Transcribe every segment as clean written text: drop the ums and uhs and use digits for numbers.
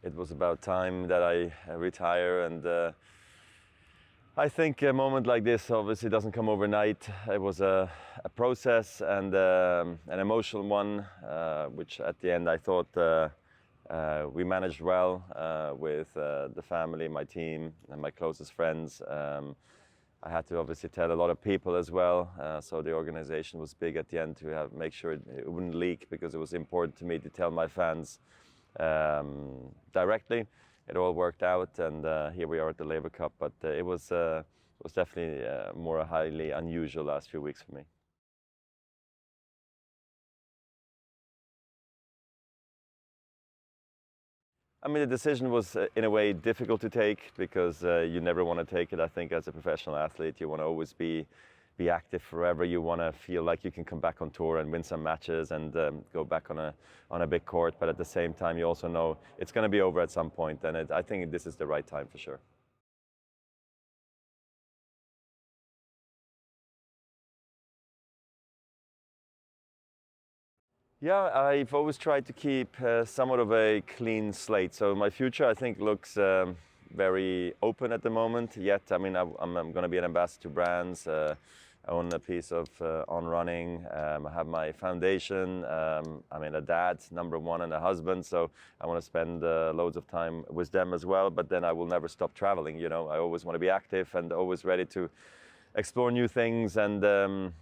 it was about time that I retire. And I think a moment like this obviously doesn't come overnight. It was a process and an emotional one, which at the end I thought we managed well with the family, my team, and my closest friends. I had to obviously tell a lot of people as well, so the organization was big at the end to make sure it wouldn't leak, because it was important to me to tell my fans directly. It all worked out, and here we are at the Laver Cup. But it was definitely more highly unusual last few weeks for me. I mean, the decision was in a way difficult to take, because you never want to take it. I think as a professional athlete, you want to always be active forever. You want to feel like you can come back on tour and win some matches and go back on a big court. But at the same time, you also know it's going to be over at some point, and I think this is the right time for sure. Yeah, I've always tried to keep somewhat of a clean slate. So my future, I think, looks very open at the moment. Yet, I mean, I'm going to be an ambassador to brands. I own a piece of On Running. I have my foundation. I mean, a dad, number one, and a husband. So I want to spend loads of time with them as well. But then I will never stop traveling. You know, I always want to be active and always ready to explore new things. And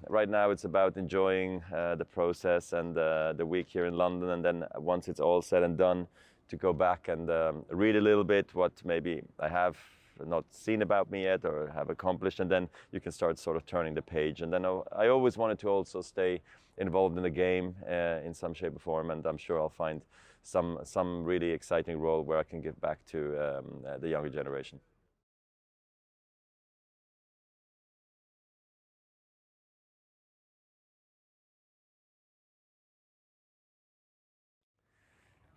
right now it's about enjoying the process and the week here in London. And then once it's all said and done, to go back and read a little bit what maybe I have not seen about me yet or have accomplished, and then you can start sort of turning the page. And then I always wanted to also stay involved in the game in some shape or form, and I'm sure I'll find some really exciting role where I can give back to the younger generation.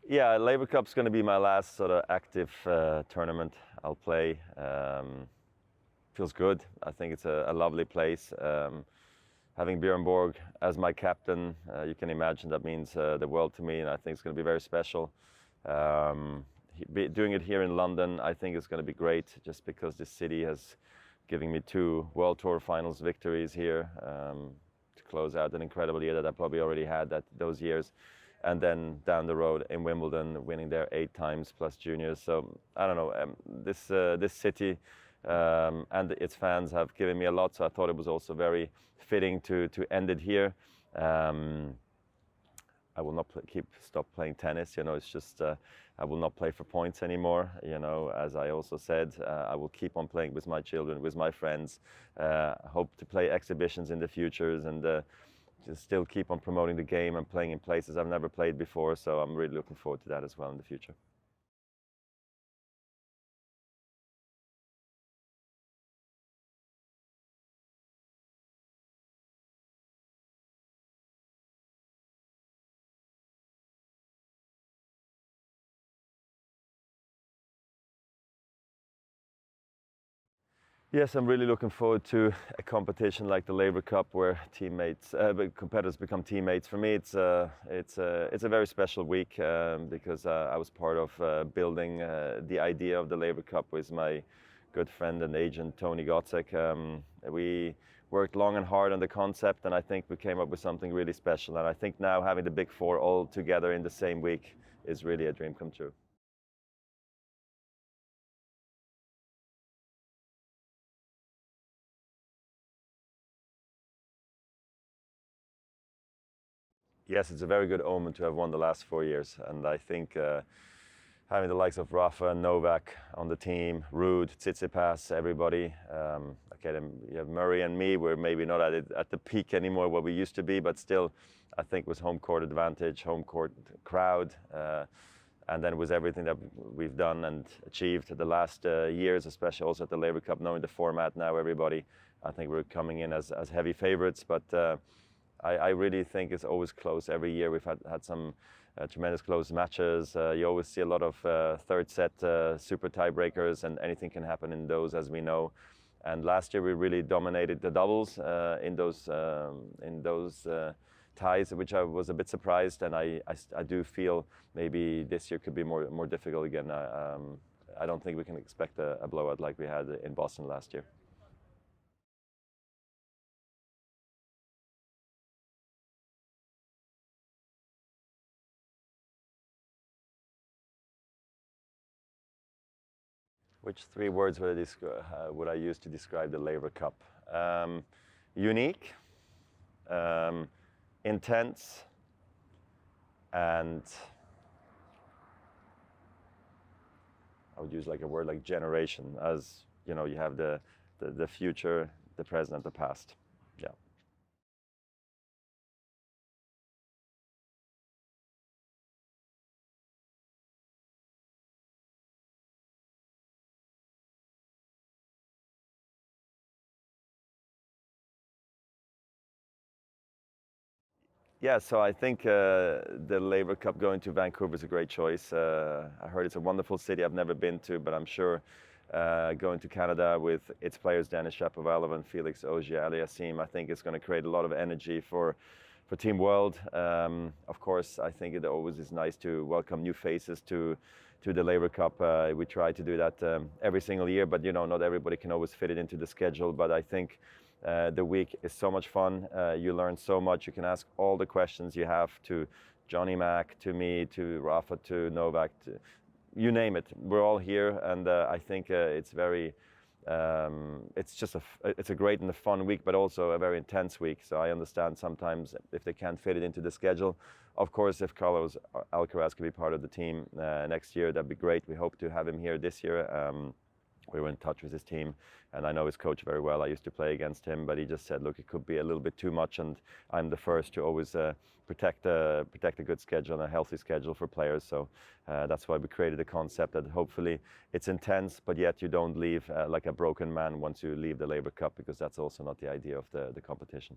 Yeah, Laver Cup's going to be my last sort of active tournament I'll play. Feels good. I think it's a lovely place. Having Björn Borg as my captain, you can imagine that means the world to me, and I think it's going to be very special. Doing it here in London, I think it's going to be great, just because this city has given me 2 World Tour Finals victories here to close out an incredible year that I probably already had those years. And then down the road in Wimbledon, winning there 8 times plus juniors. So I don't know, this city and its fans have given me a lot. So I thought it was also very fitting to end it here. I will not stop playing tennis. You know, it's just I will not play for points anymore. You know, as I also said, I will keep on playing with my children, with my friends. Hope to play exhibitions in the futures, and just still keep on promoting the game and playing in places I've never played before. So I'm really looking forward to that as well in the future. Yes, I'm really looking forward to a competition like the Laver Cup, where competitors become teammates. For me, it's a very special week because I was part of building the idea of the Laver Cup with my good friend and agent Tony Gotzek. We worked long and hard on the concept, and I think we came up with something really special. And I think now having the big 4 all together in the same week is really a dream come true. Yes, it's a very good omen to have won the last 4 years, and I think having the likes of Rafa and Novak on the team, Ruud, Tsitsipas, everybody. Okay, then you have Murray and me. We're maybe not at the peak anymore where we used to be, but still, I think with home court advantage, home court crowd, and then with everything that we've done and achieved the last years, especially also at the Laver Cup, knowing the format now, everybody, I think we're coming in as heavy favorites, but I really think it's always close. Every year we've had some tremendous close matches. You always see a lot of third set super tiebreakers, and anything can happen in those, as we know. And last year we really dominated the doubles in those ties, which I was a bit surprised, and I do feel maybe this year could be more difficult again. I don't think we can expect a blowout like we had in Boston last year. Which three words would I use to describe the Laver Cup? Unique, um, intense, and I would use like a word like generation, as you know, you have the future, the present, the past. Yeah. Yeah, so I think the Laver Cup going to Vancouver is a great choice. I heard it's a wonderful city I've never been to, but I'm sure going to Canada with its players, Denis Shapovalov and Felix Auger-Aliassime, I think it's going to create a lot of energy for Team World. Of course, I think it always is nice to welcome new faces to the Laver Cup. We try to do that every single year, but you know, not everybody can always fit it into the schedule. But I think the week is so much fun. You learn so much. You can ask all the questions you have to Johnny Mac, to me, to Rafa, to Novak, you name it. We're all here, and I think it's very. It's just it's a great and a fun week, but also a very intense week. So I understand sometimes if they can't fit it into the schedule. Of course, if Carlos Alcaraz can be part of the team next year, that'd be great. We hope to have him here this year. We were in touch with his team, and I know his coach very well. I used to play against him, but he just said, look, it could be a little bit too much, and I'm the first to always protect a good schedule and a healthy schedule for players. So that's why we created a concept that hopefully it's intense, but yet you don't leave like a broken man once you leave the Laver Cup, because that's also not the idea of the competition.